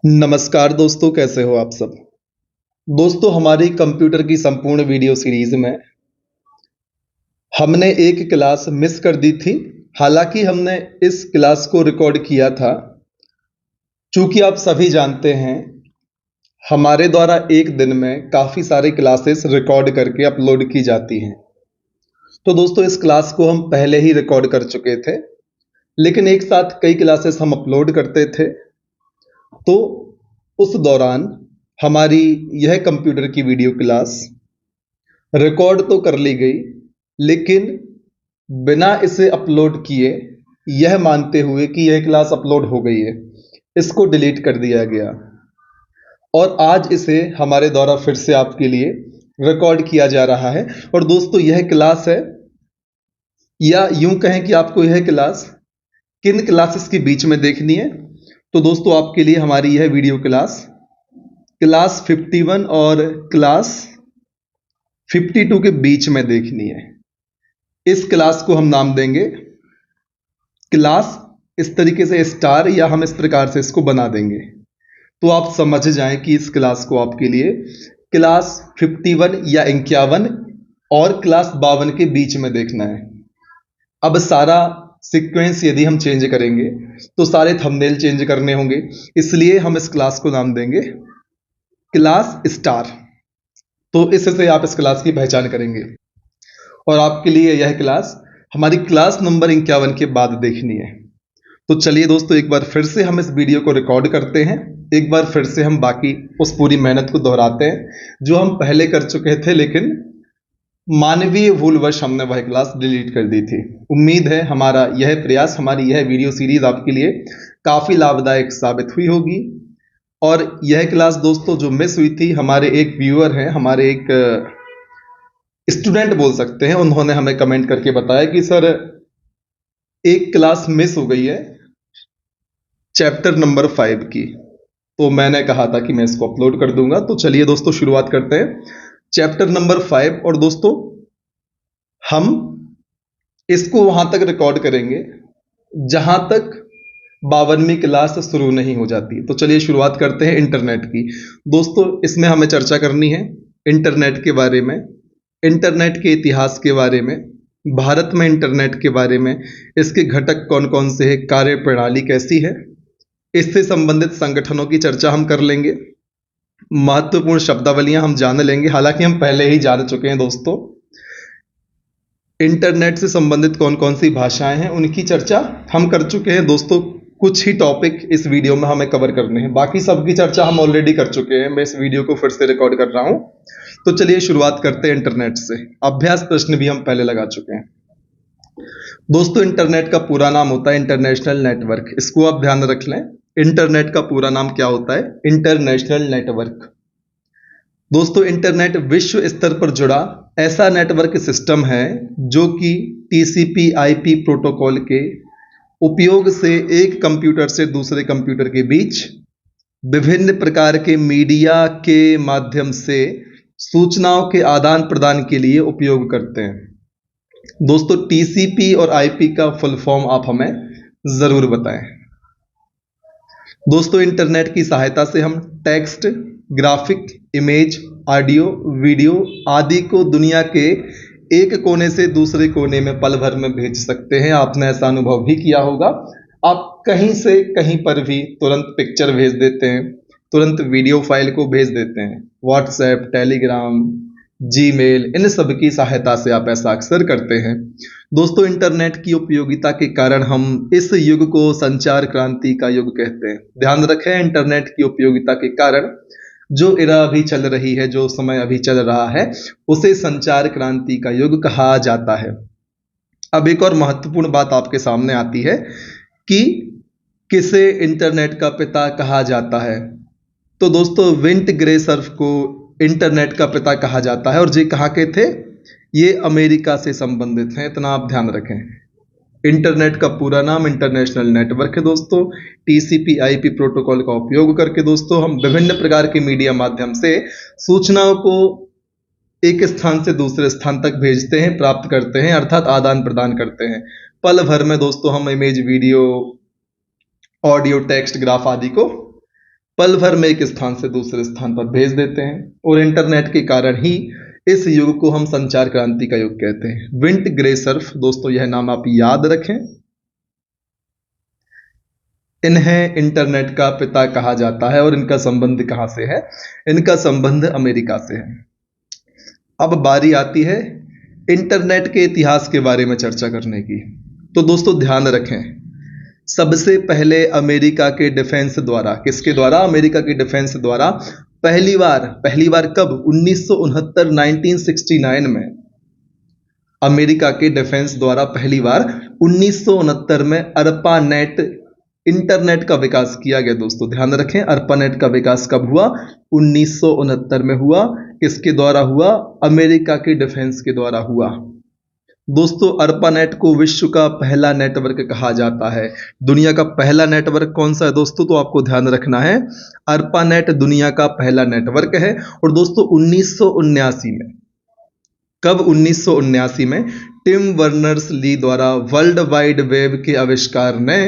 नमस्कार दोस्तों, कैसे हो आप सब। दोस्तों, हमारी कंप्यूटर की संपूर्ण वीडियो सीरीज में हमने एक क्लास मिस कर दी थी। हालांकि हमने इस क्लास को रिकॉर्ड किया था। चूंकि आप सभी जानते हैं, हमारे द्वारा एक दिन में काफ़ी सारी क्लासेस रिकॉर्ड करके अपलोड की जाती हैं। तो दोस्तों, इस क्लास को हम पहले ही रिकॉर्ड कर चुके थे, लेकिन एक साथ कई क्लासेस हम अपलोड करते थे। तो उस दौरान हमारी यह कंप्यूटर की वीडियो क्लास रिकॉर्ड तो कर ली गई, लेकिन बिना इसे अपलोड किए, यह मानते हुए कि यह क्लास अपलोड हो गई है, इसको डिलीट कर दिया गया और आज इसे हमारे द्वारा फिर से आपके लिए रिकॉर्ड किया जा रहा है। और दोस्तों, यह क्लास है, या यूं कहें कि आपको यह क्लास किन क्लासेस के बीच में देखनी है। तो दोस्तों, आपके लिए हमारी यह वीडियो क्लास क्लास 51 और क्लास 52 के बीच में देखनी है। इस क्लास को हम नाम देंगे क्लास, इस तरीके से स्टार, या हम इस प्रकार से इसको बना देंगे तो आप समझ जाएं कि इस क्लास को आपके लिए क्लास 51 या 51 और क्लास 52 के बीच में देखना है। अब सारा सीक्वेंस यदि हम चेंज करेंगे तो सारे थंबनेल चेंज करने होंगे, इसलिए हम इस क्लास को नाम देंगे क्लास स्टार। तो इससे आप इस क्लास की पहचान करेंगे और आपके लिए यह क्लास हमारी क्लास नंबर 51 के बाद देखनी है। तो चलिए दोस्तों, एक बार फिर से हम इस वीडियो को रिकॉर्ड करते हैं। एक बार फिर से हम बाकी उस पूरी मेहनत को दोहराते हैं जो हम पहले कर चुके थे, लेकिन मानवीय भूलवश हमने वह क्लास डिलीट कर दी थी। उम्मीद है हमारा यह प्रयास, हमारी यह वीडियो सीरीज आपके लिए काफ़ी लाभदायक साबित हुई होगी। और यह क्लास दोस्तों जो मिस हुई थी, हमारे एक व्यूअर हैं, हमारे एक स्टूडेंट बोल सकते हैं, उन्होंने हमें कमेंट करके बताया कि सर, एक क्लास मिस हो गई है चैप्टर नंबर 5 की। तो मैंने कहा था कि मैं इसको अपलोड कर दूंगा। तो चलिए दोस्तों, शुरुआत करते हैं चैप्टर नंबर 5। और दोस्तों, हम इसको वहां तक रिकॉर्ड करेंगे जहां तक 52वीं क्लास शुरू नहीं हो जाती। तो चलिए शुरुआत करते हैं इंटरनेट की। दोस्तों, इसमें हमें चर्चा करनी है इंटरनेट के बारे में, इंटरनेट के इतिहास के बारे में, भारत में इंटरनेट के बारे में, इसके घटक कौन कौन से हैं, कार्य प्रणाली कैसी है, इससे संबंधित संगठनों की चर्चा हम कर लेंगे, महत्वपूर्ण शब्दावलियां हम जान लेंगे। हालांकि हम पहले ही जान चुके हैं दोस्तों, इंटरनेट से संबंधित कौन कौन सी भाषाएं हैं उनकी चर्चा हम कर चुके हैं दोस्तों। कुछ ही टॉपिक इस वीडियो में हमें कवर करने हैं, बाकी सबकी चर्चा हम ऑलरेडी कर चुके हैं। मैं इस वीडियो को फिर से रिकॉर्ड कर रहा हूं। तो चलिए शुरुआत करते हैं इंटरनेट से। अभ्यास प्रश्न भी हम पहले लगा चुके हैं दोस्तों। इंटरनेट का पूरा नाम होता है इंटरनेशनल नेटवर्क। इसको आप ध्यान रख लें, इंटरनेट का पूरा नाम क्या होता है, इंटरनेशनल नेटवर्क। दोस्तों, इंटरनेट विश्व स्तर पर जुड़ा ऐसा नेटवर्क सिस्टम है जो कि टीसीपी आईपी प्रोटोकॉल के उपयोग से एक कंप्यूटर से दूसरे कंप्यूटर के बीच विभिन्न प्रकार के मीडिया के माध्यम से सूचनाओं के आदान प्रदान के लिए उपयोग करते हैं। दोस्तों, टीसीपी और आईपी का फुल फॉर्म आप हमें जरूर बताएं। दोस्तों, इंटरनेट की सहायता से हम text, graphic, image, audio, video आदि को दुनिया के एक कोने से दूसरे कोने में पल भर में भेज सकते हैं। आपने ऐसा अनुभव भी किया होगा। आप कहीं से कहीं पर भी तुरंत पिक्चर भेज देते हैं, तुरंत वीडियो फाइल को भेज देते हैं। व्हाट्सएप, टेलीग्राम, जीमेल, इन सब की सहायता से आप ऐसा अक्सर करते हैं। दोस्तों, इंटरनेट की उपयोगिता के कारण हम इस युग को संचार क्रांति का युग कहते हैं। ध्यान रखें, इंटरनेट की उपयोगिता के कारण जो एरा अभी चल रही है, जो समय अभी चल रहा है, उसे संचार क्रांति का युग कहा जाता है। अब एक और महत्वपूर्ण बात आपके सामने आती है कि किसे इंटरनेट का पिता कहा जाता है। तो दोस्तों, विंट ग्रेसर्फ को इंटरनेट का पिता कहा जाता है। और ये कहाँ के थे, ये अमेरिका से संबंधित हैं, इतना आप ध्यान रखें। इंटरनेट का पूरा नाम इंटरनेशनल नेटवर्क है दोस्तों। टीसीपी आईपी प्रोटोकॉल का उपयोग करके दोस्तों हम विभिन्न प्रकार के मीडिया माध्यम से सूचनाओं को एक स्थान से दूसरे स्थान तक भेजते हैं, प्राप्त करते हैं, अर्थात आदान प्रदान करते हैं। पल भर में दोस्तों हम image, video, audio, text, graph आदि को पल भर में एक स्थान से दूसरे स्थान पर भेज देते हैं। और इंटरनेट के कारण ही इस युग को हम संचार क्रांति का युग कहते हैं। विंट ग्रेसर्फ, दोस्तों यह नाम आप याद रखें। इन्हें इंटरनेट का पिता कहा जाता है। और इनका संबंध कहां से है? इनका संबंध अमेरिका से है। अब बारी आती है इंटरनेट के इतिहास के बारे में चर्चा करने की। तो दोस्तों ध्यान रखें, सबसे पहले अमेरिका के डिफेंस द्वारा, किसके द्वारा? अमेरिका के डिफेंस द्वारा पहली बार कब? 1969 1969 में अमेरिका के डिफेंस द्वारा पहली बार 1969 में अर्पानेट इंटरनेट का विकास किया गया। दोस्तों ध्यान रखें, अर्पानेट का विकास कब हुआ? 1969 में हुआ। किसके द्वारा हुआ? अमेरिका के डिफेंस के द्वारा हुआ। दोस्तों अर्पानेट को विश्व का पहला नेटवर्क कहा जाता है। दुनिया का पहला नेटवर्क कौन सा है दोस्तों? तो आपको ध्यान रखना है, अर्पानेट दुनिया का पहला नेटवर्क है। और दोस्तों 1979 में, कब? 1979 में टिम बर्नर्स ली द्वारा वर्ल्ड वाइड वेब के आविष्कार ने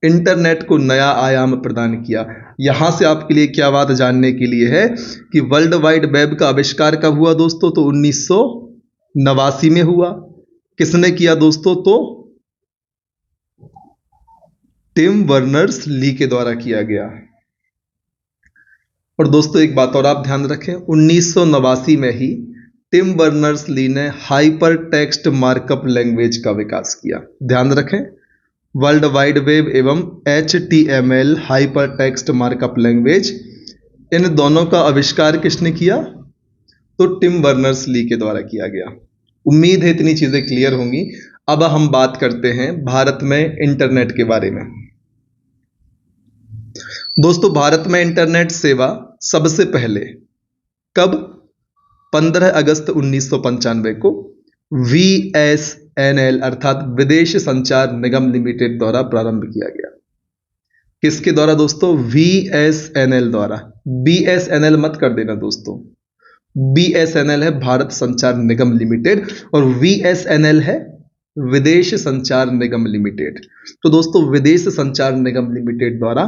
इंटरनेट को नया आयाम प्रदान किया। यहां से आपके लिए क्या बात जानने के लिए है कि वर्ल्ड वाइड वेब का आविष्कार कब हुआ दोस्तों? तो 1989 में हुआ। किसने किया दोस्तों? तो टिम बर्नर्स ली के द्वारा किया गया। और दोस्तों एक बात और आप ध्यान रखें, 1989 में ही टिम बर्नर्स ली ने हाइपर टेक्स्ट मार्कअप लैंग्वेज का विकास किया। ध्यान रखें, वर्ल्ड वाइड वेब एवं HTML hyper text markup language, इन दोनों का आविष्कार किसने किया? तो टिम बर्नर्स ली के द्वारा किया गया। उम्मीद है इतनी चीजें क्लियर होंगी। अब हम बात करते हैं भारत में इंटरनेट के बारे में। दोस्तों भारत में इंटरनेट सेवा सबसे पहले कब? 15 अगस्त 1995 को VSNL अर्थात विदेश संचार निगम लिमिटेड द्वारा प्रारंभ किया गया। किसके द्वारा दोस्तों? VSNL द्वारा। BSNL मत कर देना दोस्तों, BSNL है भारत संचार निगम लिमिटेड और VSNL है विदेश संचार निगम लिमिटेड। तो दोस्तों विदेश संचार निगम लिमिटेड द्वारा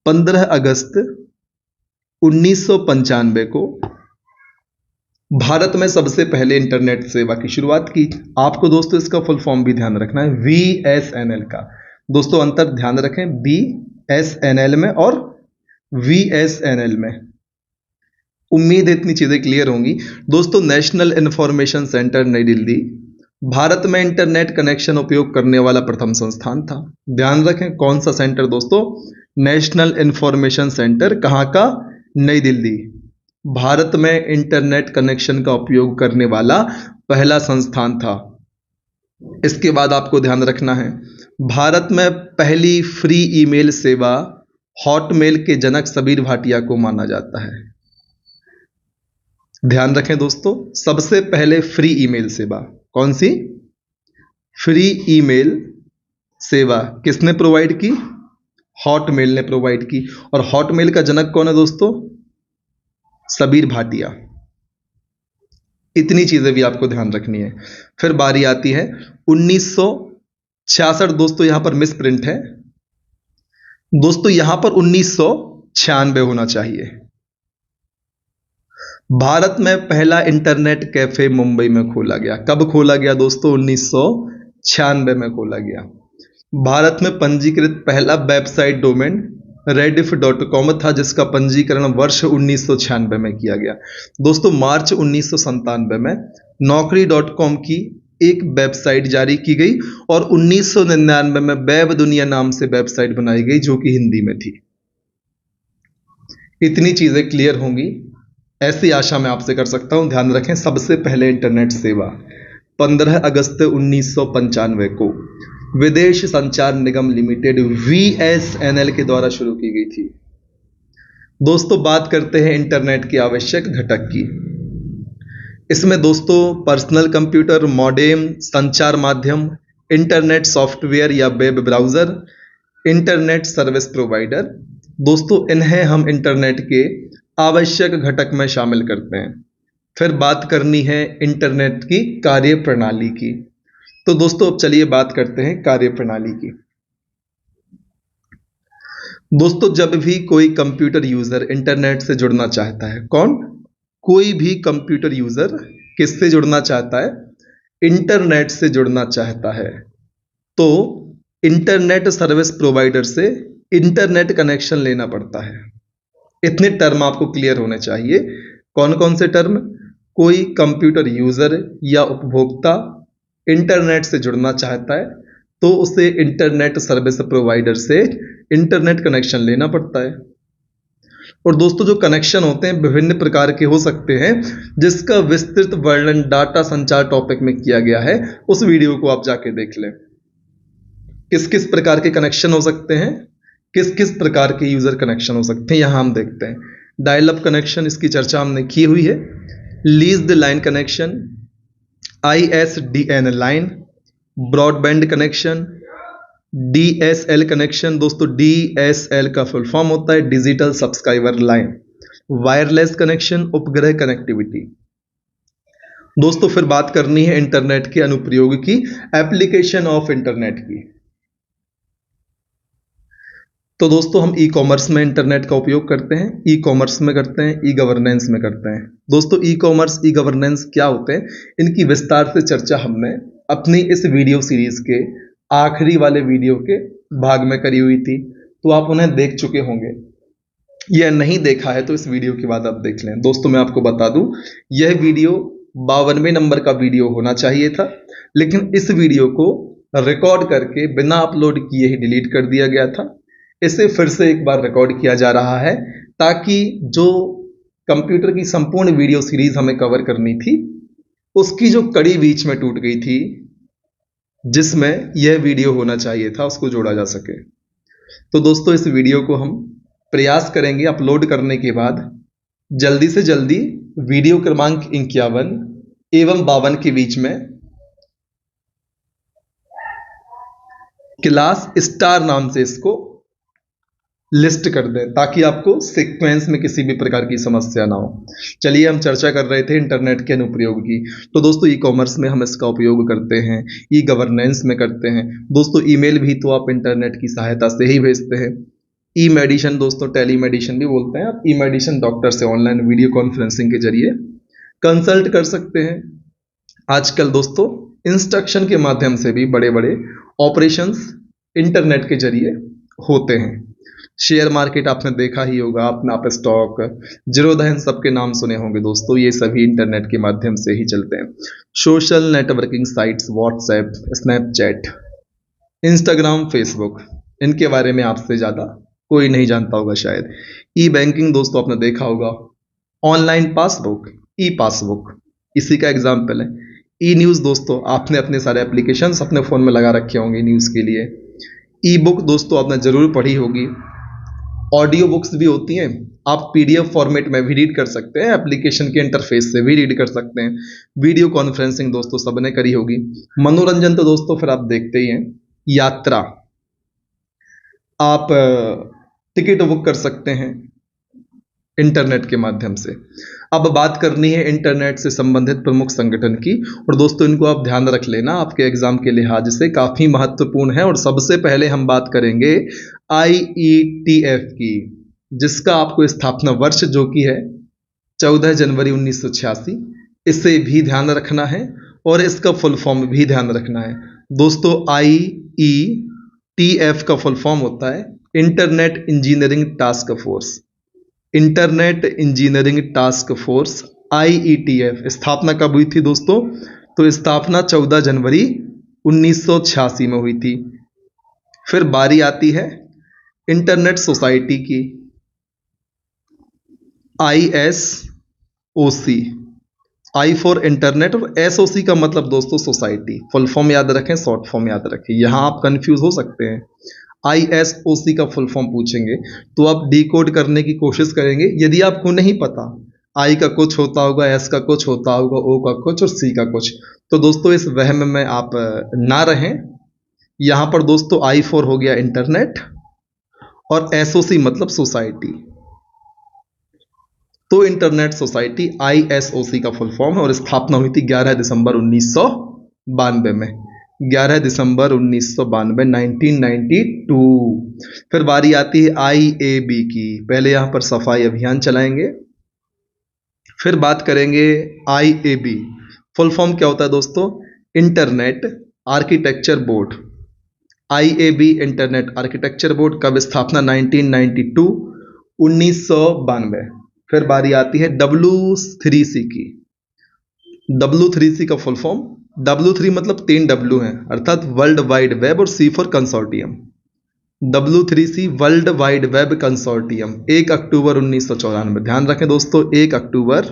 15 अगस्त 1995 को भारत में सबसे पहले इंटरनेट सेवा की शुरुआत की। आपको दोस्तों इसका फुल फॉर्म भी ध्यान रखना है, VSNL का। दोस्तों अंतर ध्यान रखें, BSNL में और VSNL में। उम्मीद है इतनी चीजें क्लियर होंगी। दोस्तों नेशनल इंफॉर्मेशन सेंटर नई दिल्ली भारत में इंटरनेट कनेक्शन उपयोग करने वाला प्रथम संस्थान था। ध्यान रखें कौन सा सेंटर दोस्तों? National information centre. कहां का? नई दिल्ली। भारत में इंटरनेट कनेक्शन का उपयोग करने वाला पहला संस्थान था। इसके बाद आपको ध्यान रखना है, भारत में पहली फ्री ईमेल सेवा हॉटमेल के जनक सबीर भाटिया को माना जाता है। ध्यान रखें दोस्तों, सबसे पहले फ्री ईमेल सेवा कौन सी? फ्री ईमेल सेवा किसने प्रोवाइड की? हॉटमेल ने प्रोवाइड की। और हॉटमेल का जनक कौन है दोस्तों? सबीर भाटिया। इतनी चीजें भी आपको ध्यान रखनी है। फिर बारी आती है 1966। दोस्तों यहां पर मिस प्रिंट है दोस्तों, यहां पर 1996 होना चाहिए। भारत में पहला इंटरनेट कैफे मुंबई में खोला गया। कब खोला गया दोस्तों? 1996 में खोला गया। भारत में पंजीकृत पहला वेबसाइट डोमेन rediff.com था, जिसका पंजीकरण वर्ष 1996 में किया गया। दोस्तों मार्च 1997 में naukri.com की एक वेबसाइट जारी की गई और 1999 में वेब दुनिया नाम से वेबसाइट बनाई गई जो कि हिंदी में थी। इतनी चीजें क्लियर होंगी ऐसी आशा मैं आपसे कर सकता हूं। ध्यान रखें, सबसे पहले इंटरनेट सेवा 15 अगस्त 1995 को विदेश संचार निगम लिमिटेड VSNL के द्वारा शुरू की गई थी। दोस्तों बात करते हैं इंटरनेट के आवश्यक घटक की। इसमें दोस्तों पर्सनल कंप्यूटर, मॉडेम, संचार माध्यम, इंटरनेट सॉफ्टवेयर या web browser, internet service provider, दोस्तों इन्हें हम इंटरनेट के आवश्यक घटक में शामिल करते हैं। फिर बात करनी है इंटरनेट की कार्य प्रणाली की। तो दोस्तों अब चलिए बात करते हैं कार्य प्रणाली की। दोस्तों, जब भी कोई कंप्यूटर यूजर इंटरनेट से जुड़ना चाहता है, कौन? कोई भी कंप्यूटर यूजर किससे जुड़ना चाहता है? इंटरनेट से जुड़ना चाहता है, तो इंटरनेट सर्विस प्रोवाइडर से इंटरनेट कनेक्शन लेना पड़ता है। इतने टर्म आपको क्लियर होने चाहिए। कौन कौन से टर्म? कोई कंप्यूटर यूजर या उपभोक्ता इंटरनेट से जुड़ना चाहता है, तो उसे इंटरनेट सर्विस प्रोवाइडर से इंटरनेट कनेक्शन लेना पड़ता है। और दोस्तों, जो कनेक्शन होते हैं विभिन्न प्रकार के हो सकते हैं, जिसका विस्तृत वर्णन डाटा संचार टॉपिक में किया गया है। उस वीडियो को आप जाके देख लें। किस किस प्रकार के कनेक्शन हो सकते हैं, किस किस प्रकार के यूजर कनेक्शन हो सकते हैं, यहां हम देखते हैं। डायल अप कनेक्शन, इसकी चर्चा हमने की हुई है। Leased line connection, ISDN line, broadband connection, DSL connection. दोस्तों, DSL का फुल फॉर्म होता है digital subscriber line. Wireless connection, उपग्रह कनेक्टिविटी। दोस्तों, फिर बात करनी है इंटरनेट के अनुप्रयोग की, एप्लीकेशन ऑफ इंटरनेट की। तो दोस्तों, हम ई कॉमर्स में इंटरनेट का उपयोग करते हैं, ई कॉमर्स में करते हैं, ई गवर्नेंस में करते हैं। दोस्तों, ई कॉमर्स, ई गवर्नेंस क्या होते हैं, इनकी विस्तार से चर्चा हमने अपनी इस वीडियो सीरीज के आखिरी वाले वीडियो के भाग में करी हुई थी, तो आप उन्हें देख चुके होंगे। यह नहीं देखा है तो इस वीडियो के बाद आप देख लें। दोस्तों, मैं आपको बता दूं, यह वीडियो 52वें नंबर का वीडियो होना चाहिए था, लेकिन इस वीडियो को रिकॉर्ड करके बिना अपलोड किए ही डिलीट कर दिया गया था। इसे फिर से एक बार रिकॉर्ड किया जा रहा है, ताकि जो कंप्यूटर की संपूर्ण वीडियो सीरीज हमें कवर करनी थी, उसकी जो कड़ी बीच में टूट गई थी, जिसमें यह वीडियो होना चाहिए था, उसको जोड़ा जा सके। तो दोस्तों, इस वीडियो को हम प्रयास करेंगे अपलोड करने के बाद जल्दी से जल्दी वीडियो क्रमांक 51 एवं 52 के बीच में क्लास स्टार नाम से इसको लिस्ट कर दें, ताकि आपको सीक्वेंस में किसी भी प्रकार की समस्या ना हो। चलिए, हम चर्चा कर रहे थे इंटरनेट के अनुप्रयोग की। तो दोस्तों, ई कॉमर्स में हम इसका उपयोग करते हैं, ई गवर्नेंस में करते हैं। दोस्तों, ईमेल भी तो आप इंटरनेट की सहायता से ही भेजते हैं। ई मेडिसिन, दोस्तों टेली मेडिसिन भी बोलते हैं। आप ई मेडिसिन डॉक्टर से ऑनलाइन वीडियो कॉन्फ्रेंसिंग के जरिए कंसल्ट कर सकते हैं। आजकल दोस्तों, इंस्ट्रक्शन के माध्यम से भी बड़े बड़े ऑपरेशंस इंटरनेट के जरिए होते हैं। शेयर मार्केट आपने देखा ही होगा, आप स्टॉक, जीरोधा, इन सबके नाम सुने होंगे दोस्तों। ये सभी इंटरनेट के माध्यम से ही चलते हैं। Social networking sites, WhatsApp, Snapchat, Instagram, Facebook, इनके बारे में आपसे ज़्यादा कोई नहीं जानता होगा शायद। ई बैंकिंग दोस्तों आपने देखा होगा, ऑनलाइन पासबुक, ई पासबुक, इसी का एग्जाम्पल है। ई न्यूज़ दोस्तों, आपने अपने सारे एप्लीकेशंस अपने फ़ोन में लगा रखे होंगे न्यूज़ के लिए। ई बुक दोस्तों आपने ज़रूर पढ़ी होगी। ऑडियो बुक्स भी होती हैं, आप PDF फॉर्मेट में भी रीड कर सकते हैं, एप्लीकेशन के इंटरफेस से भी रीड कर सकते हैं। वीडियो कॉन्फ्रेंसिंग दोस्तों सबने करी होगी। मनोरंजन तो दोस्तों फिर आप देखते ही हैं। यात्रा, आप टिकट बुक कर सकते हैं इंटरनेट के माध्यम से। अब बात करनी है इंटरनेट से संबंधित प्रमुख संगठन की, और दोस्तों इनको आप ध्यान रख लेना, आपके एग्जाम के लिहाज से काफ़ी महत्वपूर्ण है। और सबसे पहले हम बात करेंगे IETF की, जिसका आपको स्थापना वर्ष जो कि है 14 जनवरी 1986, इसे भी ध्यान रखना है और इसका फुल फॉर्म भी ध्यान रखना है। दोस्तों, IETF का फुल फॉर्म होता है internet engineering task force. Internet engineering task force, IETF, स्थापना कब हुई थी दोस्तों? तो स्थापना 14 जनवरी 1986 में हुई थी। फिर बारी आती है इंटरनेट सोसाइटी की, ISOC, I फॉर इंटरनेट और SOC का मतलब दोस्तों सोसाइटी। फुल फॉर्म याद रखें, शॉर्ट फॉर्म याद रखें, यहां आप कंफ्यूज हो सकते हैं। ISOC का फुल फॉर्म पूछेंगे तो आप डिकोड करने की कोशिश करेंगे। यदि आपको नहीं पता, I का कुछ होता होगा, S का कुछ होता होगा, O का कुछ और C का कुछ, तो दोस्तों इस वहम में आप ना रहें। यहां पर दोस्तों I फॉर हो गया इंटरनेट और SOC मतलब सोसाइटी। तो इंटरनेट सोसाइटी ISOC का फुल फॉर्म है और स्थापना हुई थी 11 दिसंबर 1992 में। 11 दिसंबर 1992, 1992। फिर बारी आती है IAB की। पहले यहाँ पर सफाई अभियान चलाएंगे, फिर बात करेंगे IAB। फुल फॉर्म क्या होता है दोस्तों? Internet architecture board. IAB internet architecture board. कब स्थापना? 1992, 1992। फिर बारी आती है W3C की। W3C का फुल फॉर्म, W3 मतलब 3 W हैं, अर्थात वर्ल्ड वाइड वेब, और C for consortium. W3C world wide web consortium 1 अक्टूबर 1994। ध्यान रखें दोस्तों, 1 अक्टूबर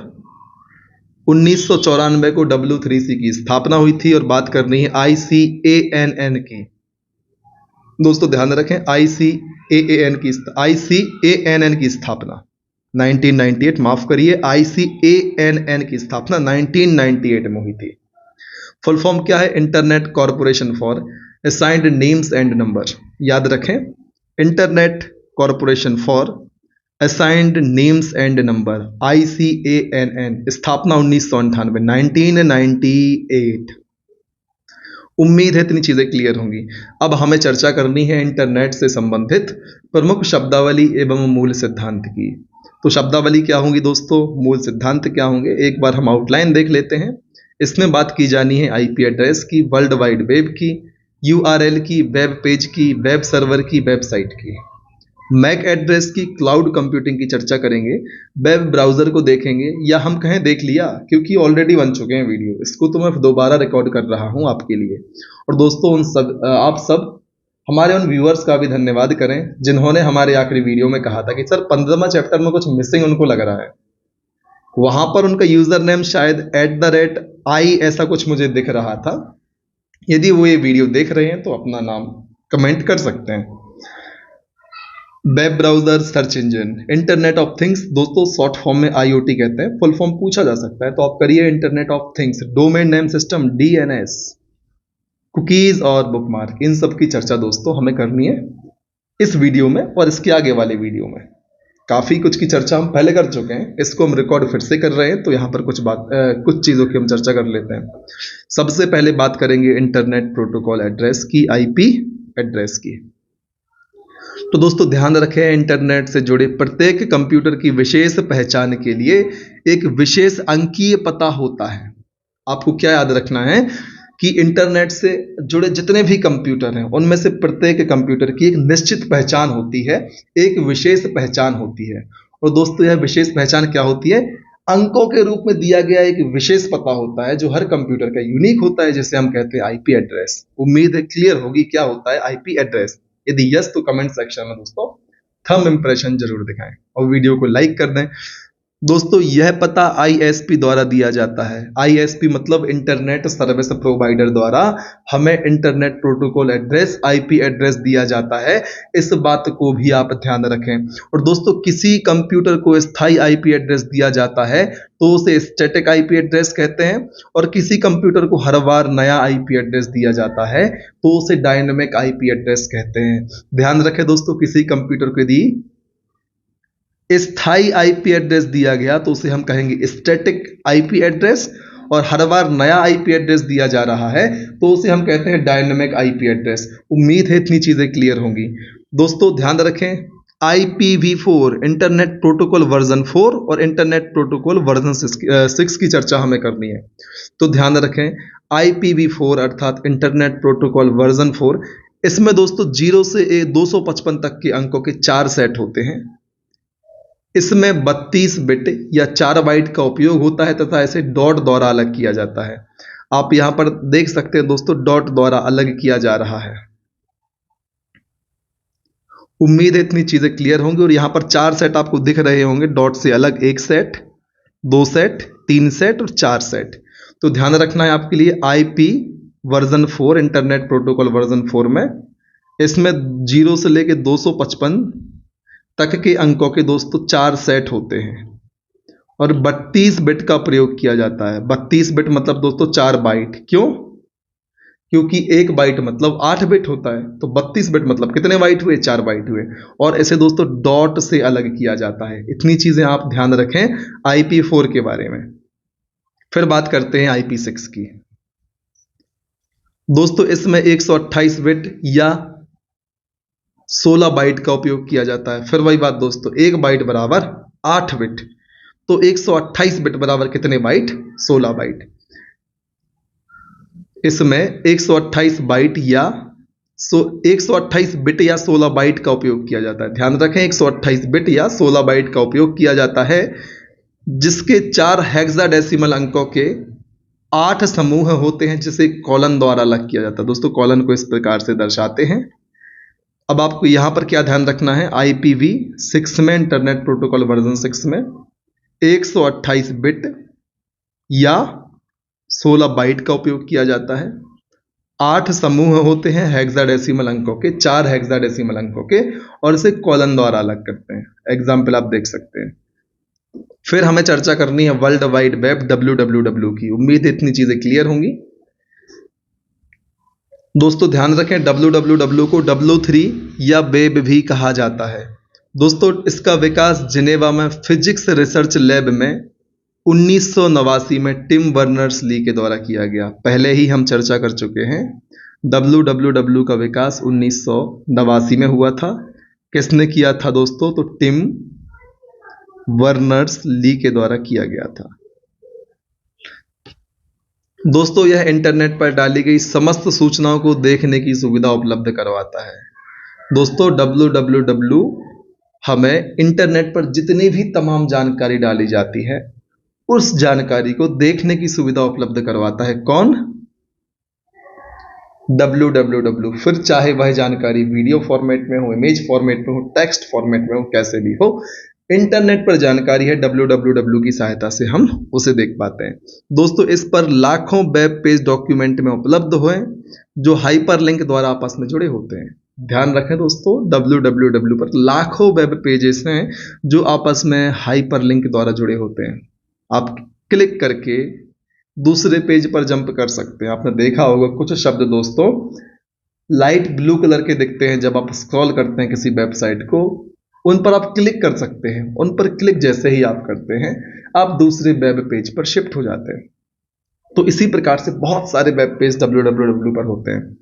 1994 को W3C की स्थापना हुई थी। और बात करनी है ICANN की। दोस्तों ध्यान रखें, ICANN की स्थापना 1998, माफ करिए, ICANN की स्थापना 1998 में हुई थी। फुल फॉर्म क्या है? Internet corporation for assigned names and number. याद रखें, internet corporation for assigned names and number, ICANN। स्थापना 1998, 1998। उम्मीद है इतनी चीजें क्लियर होंगी। अब हमें चर्चा करनी है इंटरनेट से संबंधित प्रमुख शब्दावली एवं मूल सिद्धांत की। तो शब्दावली क्या होंगी दोस्तों, मूल सिद्धांत क्या होंगे, एक बार हम आउटलाइन देख लेते हैं। इसमें बात की जानी है IP एड्रेस की, वर्ल्ड वाइड वेब की, URL की, वेब पेज की, वेब सर्वर की, वेबसाइट की। मैक एड्रेस की, क्लाउड कंप्यूटिंग की चर्चा करेंगे, वेब ब्राउजर को देखेंगे, या हम कहें देख लिया क्योंकि ऑलरेडी बन चुके हैं वीडियो, इसको तो मैं दोबारा रिकॉर्ड कर रहा हूं आपके लिए। और दोस्तों आप सब हमारे उन व्यूअर्स का भी धन्यवाद करें जिन्होंने हमारे आखिरी वीडियो में कहा था कि सर 15वां चैप्टर में कुछ मिसिंग उनको लग रहा है। वहां पर उनका यूजर नेम शायद @i ऐसा कुछ मुझे दिख रहा था। यदि वो ये वीडियो देख रहे हैं तो अपना नाम कमेंट कर सकते हैं। Web browser, search engine, internet of things, दोस्तों शॉर्ट फॉर्म में IoT कहते हैं, फुल फॉर्म पूछा जा सकता है तो आप करिए internet of things. Domain name system, DNS, cookies और बुकमार्क, इन सब की चर्चा दोस्तों हमें करनी है इस वीडियो में और इसके आगे वाले वीडियो में। काफी कुछ की चर्चा हम पहले कर चुके हैं, इसको हम रिकॉर्ड फिर से कर रहे हैं, तो यहाँ पर कुछ चीजों की हम चर्चा कर लेते हैं। सबसे पहले बात करेंगे इंटरनेट प्रोटोकॉल एड्रेस की, IP एड्रेस की। तो दोस्तों ध्यान रखें, इंटरनेट से जुड़े प्रत्येक कंप्यूटर की विशेष पहचान के लिए एक विशेष अंकीय पता होता है। आपको क्या याद रखना है कि इंटरनेट से जुड़े जितने भी कंप्यूटर हैं उनमें से प्रत्येक कंप्यूटर की एक निश्चित पहचान होती है, एक विशेष पहचान होती है। और दोस्तों यह विशेष पहचान क्या होती है? अंकों के रूप में दिया गया एक विशेष पता होता है जो हर कंप्यूटर का यूनिक होता है, जिसे हम कहते हैं IP एड्रेस। उम्मीद है क्लियर होगी क्या होता है IP एड्रेस। यदि यस तो कमेंट सेक्शन में दोस्तों थंब इंप्रेशन जरूर दिखाएं और वीडियो को लाइक कर दें। दोस्तों यह पता ISP द्वारा दिया जाता है। ISP मतलब इंटरनेट सर्विस प्रोवाइडर द्वारा हमें internet protocol address, IP address दिया जाता है। इस बात को भी आप ध्यान रखें। और दोस्तों किसी कंप्यूटर को स्थायी IP एड्रेस दिया जाता है तो उसे स्टैटिक IP एड्रेस कहते हैं, और किसी कंप्यूटर को हर बार नया IP एड्रेस दिया जाता है तो उसे डायनेमिक IP एड्रेस कहते हैं। ध्यान रखें दोस्तों, किसी कंप्यूटर को यदि स्थायी IP एड्रेस दिया गया तो उसे हम कहेंगे स्टैटिक IP एड्रेस, और हर बार नया IP एड्रेस दिया जा रहा है तो उसे हम कहते हैं डायनेमिक IP एड्रेस। उम्मीद है इतनी चीजें क्लियर होंगी। दोस्तों ध्यान रखें, IPv4 इंटरनेट प्रोटोकॉल वर्जन 4 और इंटरनेट प्रोटोकॉल वर्जन 6 की चर्चा हमें करनी है। तो ध्यान रखें, IPv4 अर्थात इंटरनेट प्रोटोकॉल वर्जन 4, इसमें दोस्तों 0 से 255 तक के अंकों के 4 सेट होते हैं। इसमें 32 बिट या 4 बाइट का उपयोग होता है तथा इसे डॉट द्वारा अलग किया जाता है। आप यहां पर देख सकते हैं दोस्तों, डॉट द्वारा अलग किया जा रहा है। उम्मीद है इतनी चीजें क्लियर होंगी। और यहां पर 4 सेट आपको दिख रहे होंगे, डॉट से अलग 1 सेट, 2 सेट, 3 सेट और 4 सेट। तो ध्यान रखना है आपके लिए, IP version 4 internet protocol version 4 में इसमें 0 से लेकर 255 तक के अंकों के दोस्तों 4 सेट होते हैं और 32 बिट का प्रयोग किया जाता है। 32 बिट मतलब दोस्तों 4 बाइट। क्यों? क्योंकि 1 बाइट मतलब 8 बिट होता है, तो 32 बिट मतलब कितने बाइट हुए? 4 बाइट हुए। और इसे दोस्तों डॉट से अलग किया जाता है। इतनी चीजें आप ध्यान रखें IP4 के बारे में। फिर बात करते हैं IP6 की। दोस्तों इसमें 128 बिट या 16 बाइट का उपयोग किया जाता है। फिर वही बात दोस्तों, 1 बाइट बराबर 8 बिट, तो 128 बिट बराबर कितने बाइट? 16 बाइट। इसमें 128 बाइट या 128 बिट या 16 बाइट का उपयोग किया जाता है। ध्यान रखें, 128 बिट या 16 बाइट का उपयोग किया जाता है, जिसके 4 हेक्साडेसिमल अंकों के 8 समूह होते हैं, जिसे कॉलन द्वारा अलग किया जाता है। दोस्तों कॉलन को इस प्रकार से दर्शाते हैं। अब आपको यहां पर क्या ध्यान रखना है, IPv6 में, इंटरनेट प्रोटोकॉल वर्जन 6 में 128 बिट या 16 बाइट का उपयोग किया जाता है। 8 समूह होते हैं हेक्साडेसिमल अंकों के, 4 हेक्साडेसिमल अंकों के, और इसे कॉलन द्वारा अलग करते हैं। एग्जाम्पल आप देख सकते हैं। फिर हमें चर्चा करनी है वर्ल्ड वाइड वेब WWW की। उम्मीद है इतनी चीजें क्लियर होंगी। दोस्तों ध्यान रखें, WWW को W3 या वेब भी कहा जाता है। दोस्तों इसका विकास जिनेवा में फिजिक्स रिसर्च लैब में 1989 में टिम बर्नर्स ली के द्वारा किया गया। पहले ही हम चर्चा कर चुके हैं, WWW का विकास 1989 में हुआ था। किसने किया था दोस्तों? तो टिम बर्नर्स ली के द्वारा किया गया था। दोस्तों यह इंटरनेट पर डाली गई समस्त सूचनाओं को देखने की सुविधा उपलब्ध करवाता है। दोस्तों WWW हमें इंटरनेट पर जितनी भी तमाम जानकारी डाली जाती है, उस जानकारी को देखने की सुविधा उपलब्ध करवाता है। कौन? WWW। फिर चाहे वह जानकारी वीडियो फॉर्मेट में हो, इमेज फॉर्मेट में हो, टेक्स्ट फॉर्मेट में हो, कैसे भी हो, इंटरनेट पर जानकारी है, WWW की सहायता से हम उसे देख पाते हैं। दोस्तों इस पर लाखों वेब पेज डॉक्यूमेंट में उपलब्ध हुए, जो हाइपरलिंक द्वारा आपस में जुड़े होते हैं। ध्यान रखें दोस्तों, WWW पर लाखों वेब पेजेस हैं जो आपस में हाइपरलिंक द्वारा जुड़े होते हैं। आप क्लिक करके दूसरे पेज पर जंप कर सकते हैं। आपने देखा होगा कुछ शब्द दोस्तों लाइट ब्लू कलर के दिखते हैं, जब आप स्क्रॉल करते हैं किसी वेबसाइट को, उन पर आप क्लिक कर सकते हैं। उन पर क्लिक जैसे ही आप करते हैं, आप दूसरे वेब पेज पर शिफ्ट हो जाते हैं। तो इसी प्रकार से बहुत सारे वेब पेज WWW पर होते हैं।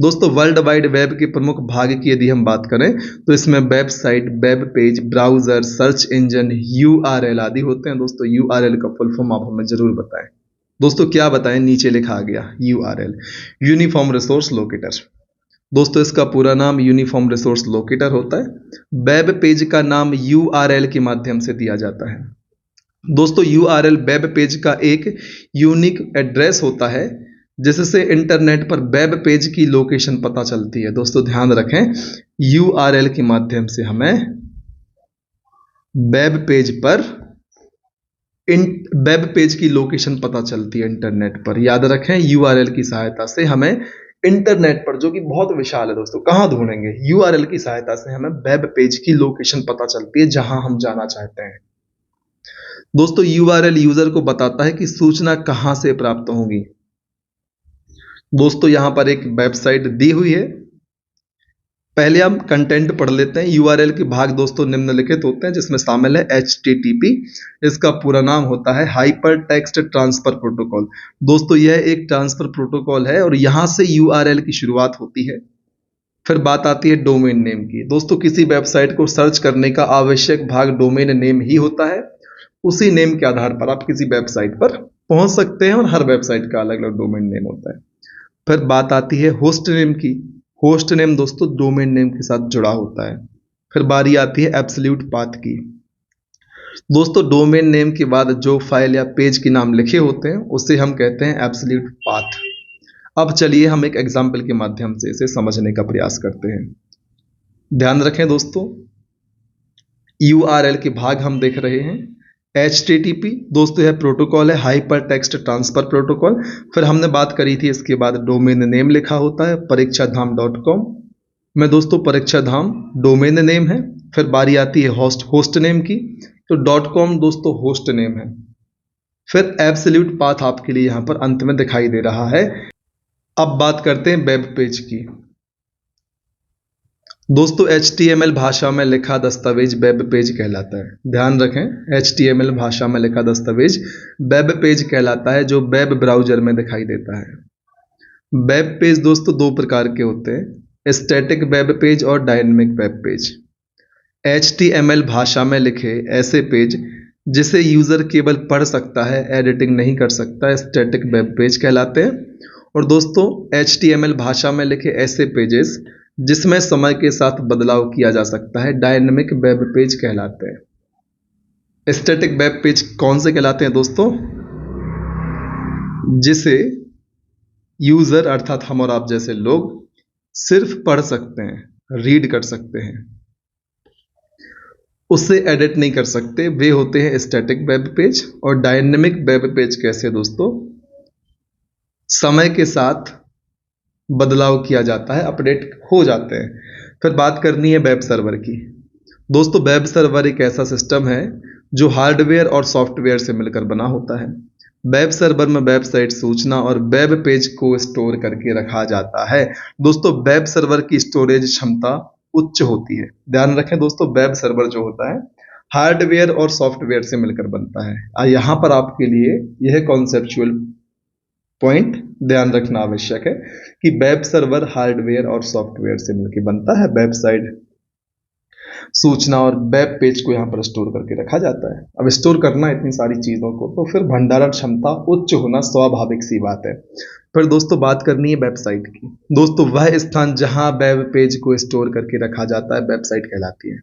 दोस्तों वर्ल्ड वाइड वेब के प्रमुख भाग की यदि हम बात करें, तो इसमें website, web page, browser, search engine, URL आदि होते हैं। दोस्तों URL का फुल फॉर्म आप हमें जरूर बताएं। दोस्तों क्या बताएं, नीचे लिखा आ गया URL, यूनिफॉर्म रिसोर्स लोकेटर। दोस्तों इसका पूरा नाम यूनिफॉर्म रिसोर्स लोकेटर होता है। वेब पेज का नाम URL के माध्यम से दिया जाता है। दोस्तों URL वेब पेज का एक यूनिक एड्रेस होता है, जिससे इंटरनेट पर वेब पेज की लोकेशन पता चलती है। दोस्तों ध्यान रखें, URL के माध्यम से हमें वेब पेज की लोकेशन पता चलती है इंटरनेट पर। याद रखें, URL की सहायता से हमें इंटरनेट पर, जो कि बहुत विशाल है दोस्तों, कहां ढूंढेंगे, URL की सहायता से हमें वेब पेज की लोकेशन पता चलती है जहां हम जाना चाहते हैं। दोस्तों URL यूजर को बताता है कि सूचना कहां से प्राप्त होगी। दोस्तों यहां पर एक वेबसाइट दी हुई है, पहले हम कंटेंट पढ़ लेते हैं। URL के भाग दोस्तों निम्नलिखित होते हैं, जिसमें शामिल है HTTP। इसका पूरा नाम होता है हाइपर टेक्स्ट ट्रांसफर प्रोटोकॉल। दोस्तों यह एक ट्रांसफर प्रोटोकॉल है और यहां से URL की शुरुआत होती है। फिर बात आती है डोमेन नेम की। दोस्तों किसी वेबसाइट को सर्च करने का आवश्यक भाग डोमेन नेम ही होता है। उसी नेम के आधार पर आप किसी वेबसाइट पर पहुंच सकते हैं, और हर वेबसाइट का अलग अलग डोमेन नेम होता है। फिर बात आती है होस्ट नेम की। होस्ट नेम दोस्तों डोमेन नेम के साथ जुड़ा होता है। फिर बारी आती है एब्सोल्यूट पाथ की। दोस्तों डोमेन नेम के बाद जो फाइल या पेज के नाम लिखे होते हैं, उसे हम कहते हैं एब्सोल्यूट पाथ। अब चलिए हम एक एग्जाम्पल के माध्यम से इसे समझने का प्रयास करते हैं। ध्यान रखें दोस्तों, URL के भाग हम देख रहे हैं। HTTP दोस्तों यह प्रोटोकॉल है, हाइपर टेक्स्ट ट्रांसफर प्रोटोकॉल। फिर हमने बात करी थी, इसके बाद डोमेन नेम लिखा होता है परीक्षाधाम.com में। दोस्तों परीक्षाधाम डोमेन नेम है। फिर बारी आती है होस्ट नेम की, तो .com दोस्तों होस्ट नेम है। फिर एब्सोल्यूट पाथ आपके लिए यहां पर अंत में दिखाई दे रहा है। अब बात करते हैं वेब पेज की। दोस्तों HTML भाषा में लिखा दस्तावेज वेब पेज कहलाता है। ध्यान रखें, HTML भाषा में लिखा दस्तावेज वेब पेज कहलाता है, जो वेब ब्राउजर में दिखाई देता है। वेब पेज दोस्तों दो प्रकार के होते हैं, स्टैटिक वेब पेज और डायनेमिक वेब पेज। HTML भाषा में लिखे ऐसे पेज जिसे यूज़र केवल पढ़ सकता है, एडिटिंग नहीं कर सकता, स्टैटिक वेब पेज कहलाते हैं। और दोस्तों HTML भाषा में लिखे ऐसे पेजेस जिसमें समय के साथ बदलाव किया जा सकता है, डायनेमिक वेब पेज कहलाते हैं। स्टैटिक वेब पेज कौन से कहलाते हैं दोस्तों? जिसे यूज़र अर्थात हम और आप जैसे लोग सिर्फ पढ़ सकते हैं, रीड कर सकते हैं, उससे एडिट नहीं कर सकते, वे होते हैं स्टैटिक वेब पेज। और डायनेमिक वेब पेज कैसे दोस्तों? समय के साथ बदलाव किया जाता है, अपडेट हो जाते हैं। फिर बात करनी है वेब सर्वर की। दोस्तों वेब सर्वर एक ऐसा सिस्टम है जो हार्डवेयर और सॉफ्टवेयर से मिलकर बना होता है। वेब सर्वर में वेबसाइट सूचना और वेब पेज को स्टोर करके रखा जाता है। दोस्तों वेब सर्वर की स्टोरेज क्षमता उच्च होती है। ध्यान रखें दोस्तों, वेब सर्वर जो होता है हार्डवेयर और सॉफ्टवेयर से मिलकर बनता है। यहाँ पर आपके लिए यह कॉन्सेप्चुअल पॉइंट ध्यान रखना आवश्यक है कि वेब सर्वर हार्डवेयर और सॉफ्टवेयर से मिलकर बनता है। वेबसाइट सूचना और वेब पेज को यहाँ पर स्टोर करके रखा जाता है। अब स्टोर करना इतनी सारी चीज़ों को, तो फिर भंडारण क्षमता उच्च होना स्वाभाविक सी बात है। फिर दोस्तों बात करनी है वेबसाइट की। दोस्तों वह स्थान जहां वेब पेज को स्टोर करके रखा जाता है वेबसाइट कहलाती है।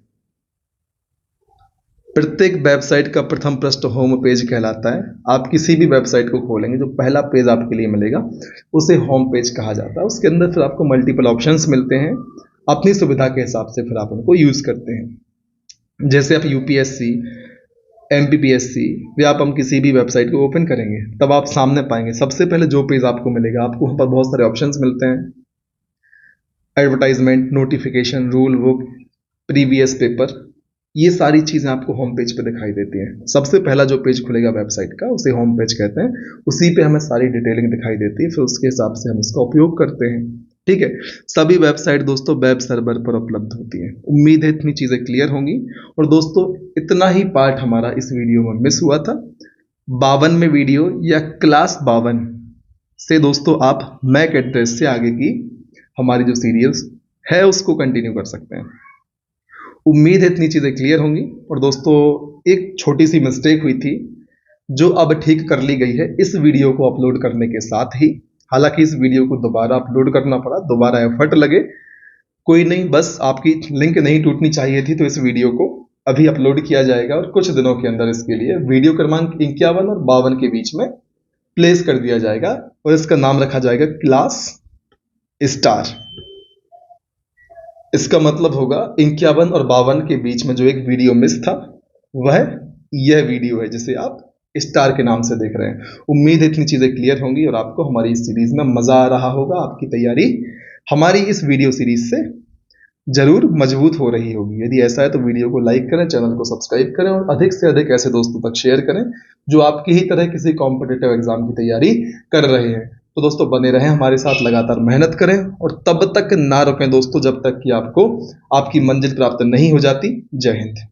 प्रत्येक वेबसाइट का प्रथम पृष्ठ होम पेज कहलाता है। आप किसी भी वेबसाइट को खोलेंगे, जो पहला पेज आपके लिए मिलेगा उसे होम पेज कहा जाता है। उसके अंदर फिर आपको मल्टीपल ऑप्शंस मिलते हैं, अपनी सुविधा के हिसाब से फिर आप उनको यूज़ करते हैं। जैसे आप UPSC, MPPSC या आप हम किसी भी वेबसाइट को ओपन करेंगे तब आप सामने पाएंगे सबसे पहले जो पेज आपको मिलेगा, आपको वहाँ पर बहुत सारे ऑप्शंस मिलते हैं। Advertisement, notification, rule book, previous paper, ये सारी चीज़ें आपको होम पेज पे दिखाई देती हैं। सबसे पहला जो पेज खुलेगा वेबसाइट का उसे होम पेज कहते हैं। उसी पे हमें सारी डिटेलिंग दिखाई देती है, फिर उसके हिसाब से हम इसका उपयोग करते हैं। ठीक है, सभी वेबसाइट दोस्तों वेब सर्वर पर उपलब्ध होती हैं। उम्मीद है इतनी चीज़ें क्लियर होंगी। और दोस्तों इतना ही पार्ट हमारा इस वीडियो में मिस हुआ था। 52 में वीडियो या क्लास 52 से दोस्तों आप मैक एड्रेस से आगे की हमारी जो सीरियल्स है उसको कंटिन्यू कर सकते हैं। उम्मीद है इतनी चीज़ें क्लियर होंगी। और दोस्तों एक छोटी सी मिस्टेक हुई थी जो अब ठीक कर ली गई है इस वीडियो को अपलोड करने के साथ ही। हालांकि इस वीडियो को दोबारा अपलोड करना पड़ा, दोबारा एफर्ट लगे, कोई नहीं, बस आपकी लिंक नहीं टूटनी चाहिए थी। तो इस वीडियो को अभी अपलोड किया जाएगा और कुछ दिनों के अंदर इसके लिए वीडियो क्रमांक 51 और 52 के बीच में प्लेस कर दिया जाएगा और इसका नाम रखा जाएगा क्लास स्टार। इसका मतलब होगा 51 और 52 के बीच में जो एक वीडियो मिस था वह यह वीडियो है जिसे आप स्टार के नाम से देख रहे हैं। उम्मीद है इतनी चीज़ें क्लियर होंगी और आपको हमारी इस सीरीज में मज़ा आ रहा होगा। आपकी तैयारी हमारी इस वीडियो सीरीज से जरूर मजबूत हो रही होगी। यदि ऐसा है तो वीडियो को लाइक करें, चैनल को सब्सक्राइब करें और अधिक से अधिक ऐसे दोस्तों तक शेयर करें जो आपकी ही तरह किसी कॉम्पिटिटिव एग्जाम की तैयारी कर रहे हैं। तो दोस्तों बने रहें हमारे साथ, लगातार मेहनत करें और तब तक ना रुकें दोस्तों जब तक कि आपको आपकी मंजिल प्राप्त नहीं हो जाती। जय हिंद।